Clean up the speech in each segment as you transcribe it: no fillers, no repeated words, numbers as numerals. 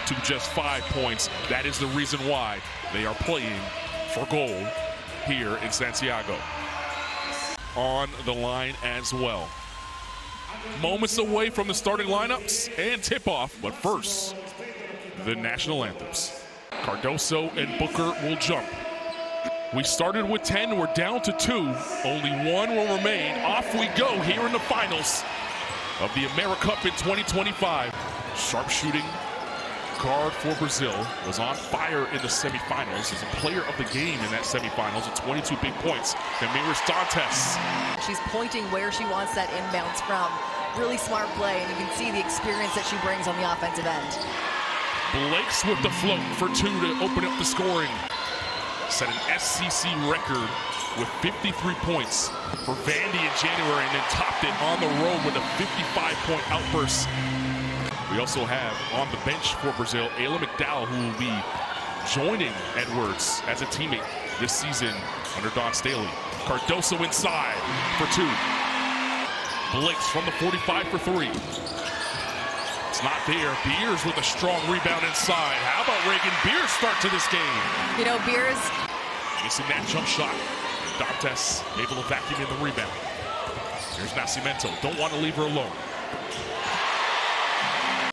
to just 5 points. That is the reason why they are playing for gold here in Santiago. On the line as well. Moments away from the starting lineups and tip-off, but first, the national anthems. Cardoso and Booker will jump. We started with 10, we're down to 2. Only 1 will remain. Off we go here in the finals of the AmeriCup in 2025. Sharpshooting guard for Brazil was on fire in the semifinals. He's a player of the game in that semifinals with 22 big points. Damiris Dantas. She's pointing where she wants that inbounds from. Really smart play, and you can see the experience that she brings on the offensive end. Blake's with the float for 2 to open up the scoring. Set an SCC record with 53 points for Vandy in January, and then topped it on the road with a 55-point outburst. We also have on the bench for Brazil, Ayla McDowell, who will be joining Edwards as a teammate this season under Don Staley. Cardoso inside for 2. Blake's from the 45 for 3. It's not there. Beers with a strong rebound inside. How about Reagan Beers start to this game? You know, Beers missing that jump shot. Dantas able to vacuum in the rebound. Here's Nascimento. Don't want to leave her alone.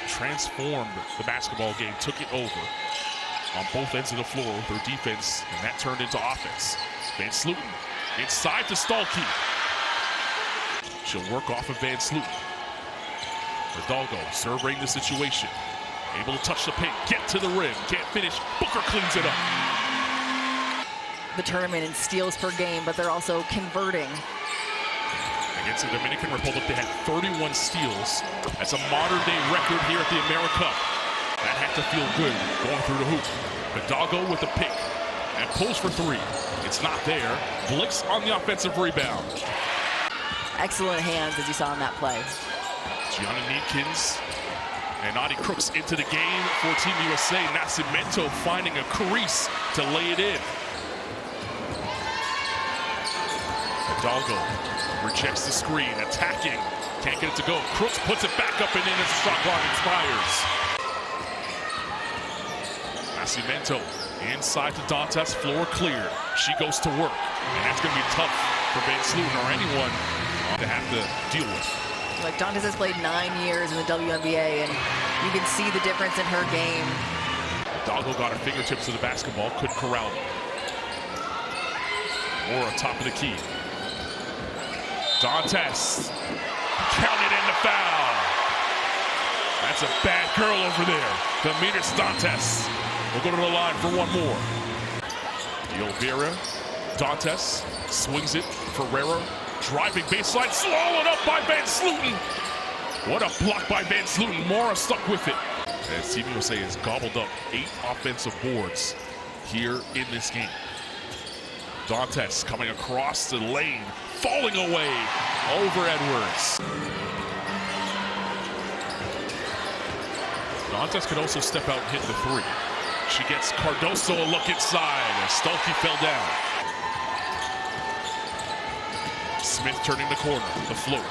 Transformed the basketball game, took it over on both ends of the floor with her defense, and that turned into offense. Van Slooten inside to Stalky. She'll work off of Van Slooten. Hidalgo surveying the situation. Able to touch the paint, get to the rim, can't finish. Booker cleans it up. The tournament in steals per game, but they're also converting. Against the Dominican Republic, they had 31 steals. That's a modern-day record here at the AmeriCup. That had to feel good going through the hoop. Hidalgo with the pick and pulls for 3. It's not there. Blix on the offensive rebound. Excellent hands, as you saw in that play. Gianna Needkins and Audie Crooks into the game for Team USA. Nascimento finding a crease to lay it in. Hidalgo rejects the screen, attacking, can't get it to go. Crooks puts it back up and in as the shot clock expires. Nascimento inside to Dantas, floor cleared. She goes to work, and that's going to be tough for Van Slooten or anyone to have to deal with. Like, Dantas has played 9 years in the WNBA, and you can see the difference in her game. Hidalgo got her fingertips to the basketball, couldn't corral it. Moore on top of the key. Dantas counted in the foul. That's a bad girl over there. Damiris Dantas will go to the line for 1 more. De Oliveira, Dantas swings it. Ferreira driving baseline, swallowed up by Van Slooten. What a block by Van Slooten. Mora stuck with it. As Team USA has gobbled up 8 offensive boards here in this game. Dantas coming across the lane, falling away over Edwards. Dantas could also step out and hit the 3. She gets Cardoso a look inside as Stolke fell down. Smith turning the corner, the float.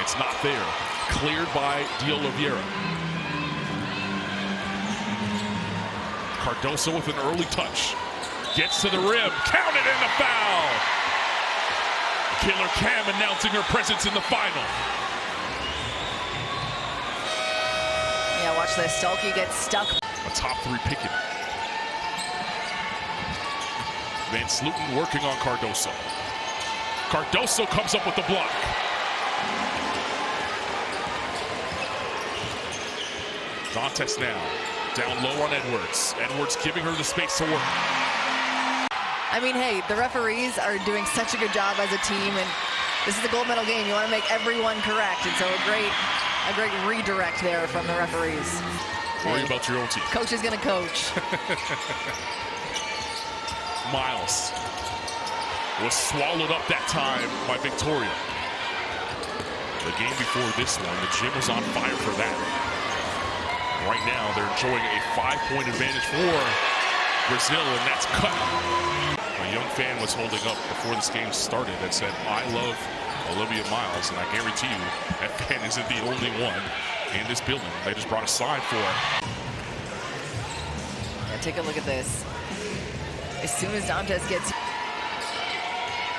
It's not there. Cleared by De Oliveira. Cardoso with an early touch. Gets to the rim, counted in the foul. Killer Cam announcing her presence in the final. Yeah, watch this. Stolke gets stuck. A top 3 picking. Van Slooten working on Cardoso. Cardoso comes up with the block. Dantas now down low on Edwards. Edwards giving her the space to work. I mean, hey, the referees are doing such a good job as a team, and this is a gold medal game. You want to make everyone correct, and so a great redirect there from the referees. Worry about your own team. Coach is going to coach. Miles was swallowed up that time by Victoria. The game before this one, the gym was on fire for that. Right now, they're enjoying a 5-point advantage for Brazil, and that's cut. A young fan was holding up before this game started that said, "I love Olivia Miles," and I guarantee you that fan isn't the only one in this building. They just brought a sign for her. take a look at this. As soon as Dantes gets...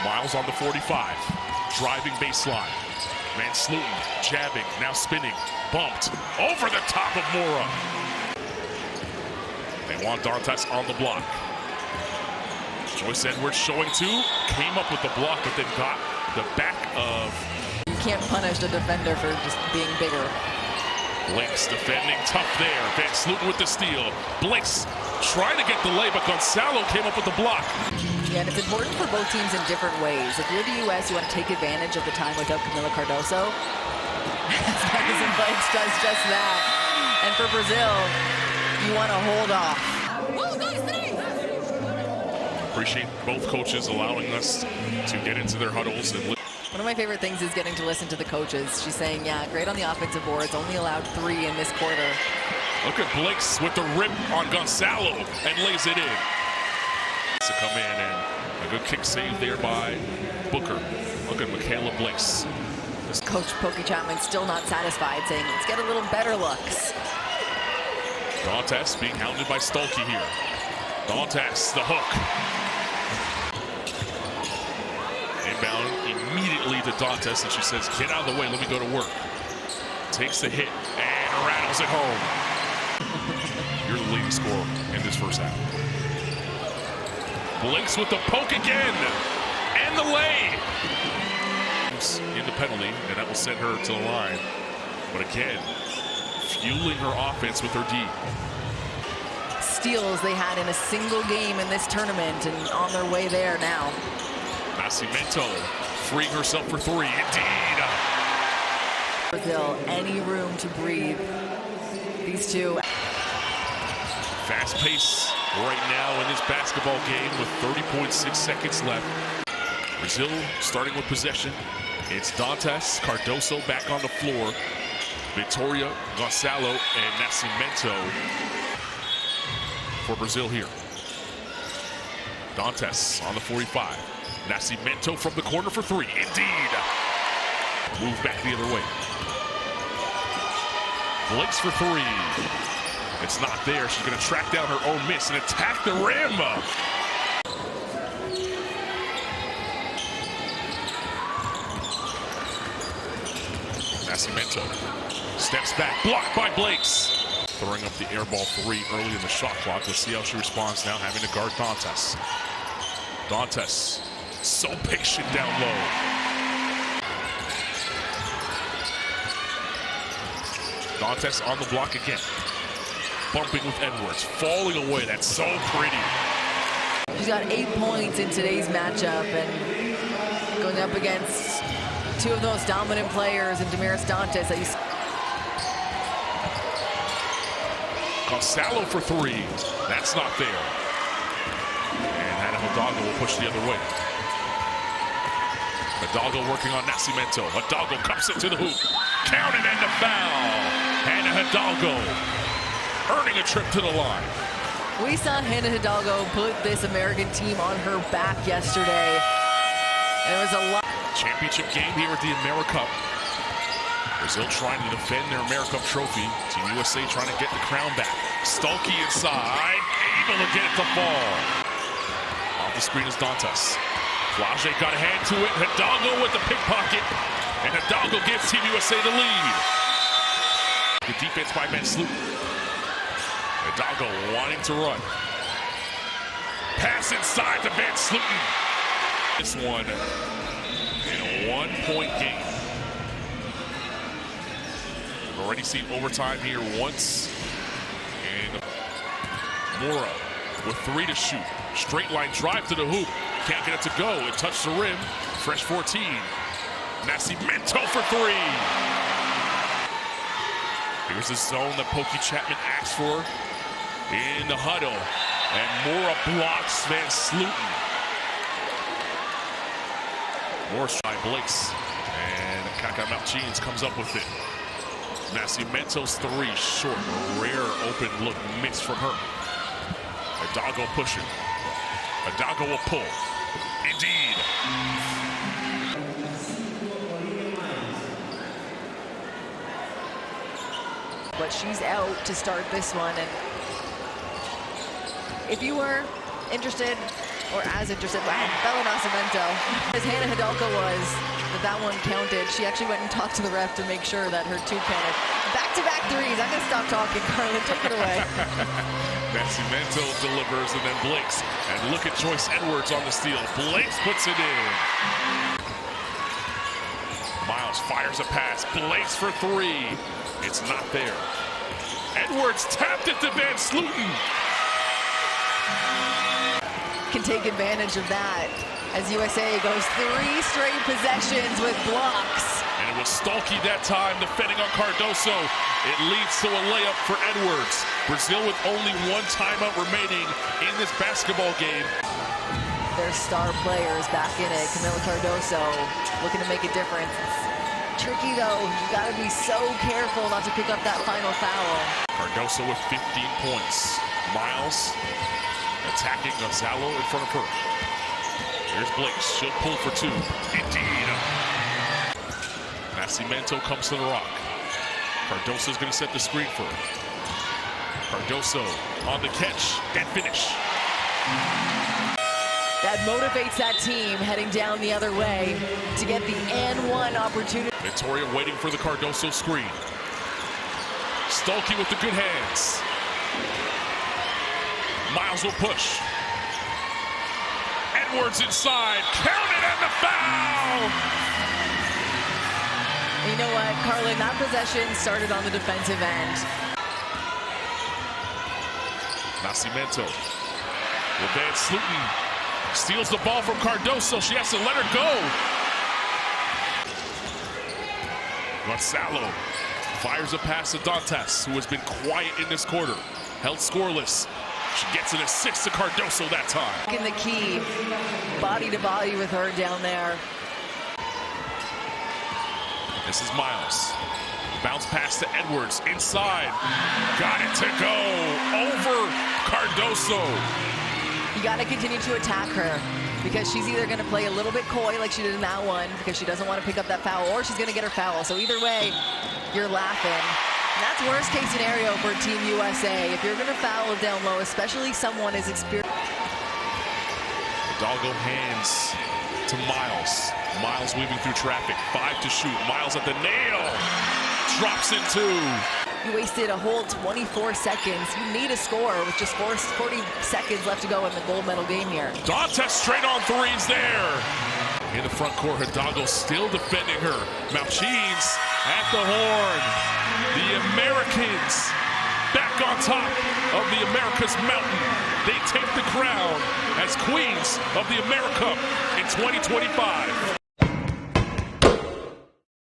Miles on the 45, driving baseline. Van Sloten jabbing, now spinning, bumped over the top of Mora. They want Dantes on the block. Joyce Edwards showing two, came up with the block, but then got the back of... You can't punish the defender for just being bigger. Blakes defending tough there. Van Sloten with the steal. Blakes trying to get the lay, but Gonzalo came up with the block. Yeah, and it's important for both teams in different ways. If you're the U.S., you want to take advantage of the time without Camila Cardoso. Madison Blakes does just that. And for Brazil, you want to hold off. Appreciate both coaches allowing us to get into their huddles. And one of my favorite things is getting to listen to the coaches. She's saying, yeah, great on the offensive boards, only allowed 3 in this quarter. Look at Blakes with the rip on Gonzalo and lays it in. To come in, and a good kick save there by Booker. Look at Michaela Blakes. Coach Pokey Chapman still not satisfied, saying, let's get a little better looks. Dantes being hounded by Stolke here. Dantes, the hook. Inbound immediately to Dantes, and she says, get out of the way, let me go to work. Takes the hit and rattles it home. You're the leading scorer in this first half. Blakes with the poke again, and the lay. In the penalty, and that will send her to the line. But again, fueling her offense with her D. Steals they had in a single game in this tournament, and on their way there now. Nascimento freeing herself for 3, indeed. Brazil, any room to breathe. These two. Fast pace right now in this basketball game with 30.6 seconds left. Brazil starting with possession. It's Dantes, Cardoso back on the floor. Victoria, Gonzalo, and Nascimento for Brazil here. Dantes on the 45. Nascimento from the corner for 3. Indeed. Move back the other way. Blakes for 3. It's not there. She's going to track down her own miss and attack the rim. Nascimento steps back, blocked by Blakes. Throwing up the air ball 3 early in the shot clock. Let's see how she responds now, having to guard Dantes. Dantes, so patient down low. Dantes on the block again. Bumping with Edwards, falling away. That's so pretty. She's got 8 points in today's matchup, and going up against two of the most dominant players in Damaris Dantes that you see. Gonzalo for 3. That's not there. And Hannah Hidalgo will push the other way. Hidalgo working on Nascimento. Hidalgo cups it to the hoop. Counted and a foul. Hannah Hidalgo earning a trip to the line. We saw Hannah Hidalgo put this American team on her back yesterday. And it was a lot. Championship game here at the AmeriCup. Brazil trying to defend their AmeriCup trophy. Team USA trying to get the crown back. Stolke inside, able to get it to fall. Off the screen is Dantes. Flage got a hand to it. Hidalgo with the pickpocket. And Hidalgo gives Team USA the lead. Good defense by Van Sloten. Hidalgo wanting to run. Pass inside to Van Sloten. This one in a 1-point game. We've already seen overtime here once. And Mora with 3 to shoot. Straight line drive to the hoop. Can't get it to go. It touched the rim. Fresh 14. Nascimento for 3. Here's the zone that Pokey Chapman asked for in the huddle. And Mora blocks Van Sloten. More by Blakes. And Kaka Malchines comes up with it. Nascimento's 3 short. A rare open look missed from her. Hidalgo pushing. Hidalgo will pull. Indeed. But she's out to start this one, and if you were interested or as interested, wow, Bella Nascimento, as Hannah Hidalgo was, that one counted. She actually went and talked to the ref to make sure that her 2 counted. Back-to-back threes. I'm going to stop talking, Carlin. Take it away. Nascimento delivers, and then Blakes. And look at Joyce Edwards on the steal. Blakes puts it in. Miles fires a pass. Blakes for 3. It's not there. Edwards tapped it to Van Slooten. Can take advantage of that as USA goes 3 straight possessions with blocks. And it was Stolke that time defending on Cardoso. It leads to a layup for Edwards. Brazil with only 1 timeout remaining in this basketball game. Their star players back in it. Camila Cardoso looking to make a difference. It's tricky though. You got to be so careful not to pick up that final foul. Cardoso with 15 points. Miles attacking Gonzalo in front of her. Here's Blakes. She'll pull for 2. Indeed. Nascimento comes to the rock. Cardoso's going to set the screen for her. Cardoso on the catch and finish. That motivates that team heading down the other way to get the and 1 opportunity. Victoria waiting for the Cardoso screen. Stolke with the good hands. Miles will push. Edwards inside. Counted and the foul! You know what, Carlin, that possession started on the defensive end. Nascimento with Van Slooten. Steals the ball from Cardoso. She has to let her go. Gonzalo fires a pass to Dantas, who has been quiet in this quarter. Held scoreless. She gets an assist to Cardoso that time. In the key, body to body with her down there. This is Miles. Bounce pass to Edwards inside. Got it to go over Cardoso. You got to continue to attack her because she's either going to play a little bit coy like she did in that one because she doesn't want to pick up that foul, or she's going to get her foul. So either way, you're laughing. And that's worst case scenario for Team USA. If you're going to foul down low, especially someone as experienced. Hidalgo hands to Miles. Miles weaving through traffic. 5 to shoot. Miles at the nail. Drops in 2. You wasted a whole 24 seconds. You need a score with just 40 seconds left to go in the gold medal game here. Dantas straight on 3s there. In the front court, Hidalgo still defending her. Malchines at the horn. The Americans back on top of the America's mountain. They take the crown as queens of the AmeriCup in 2025.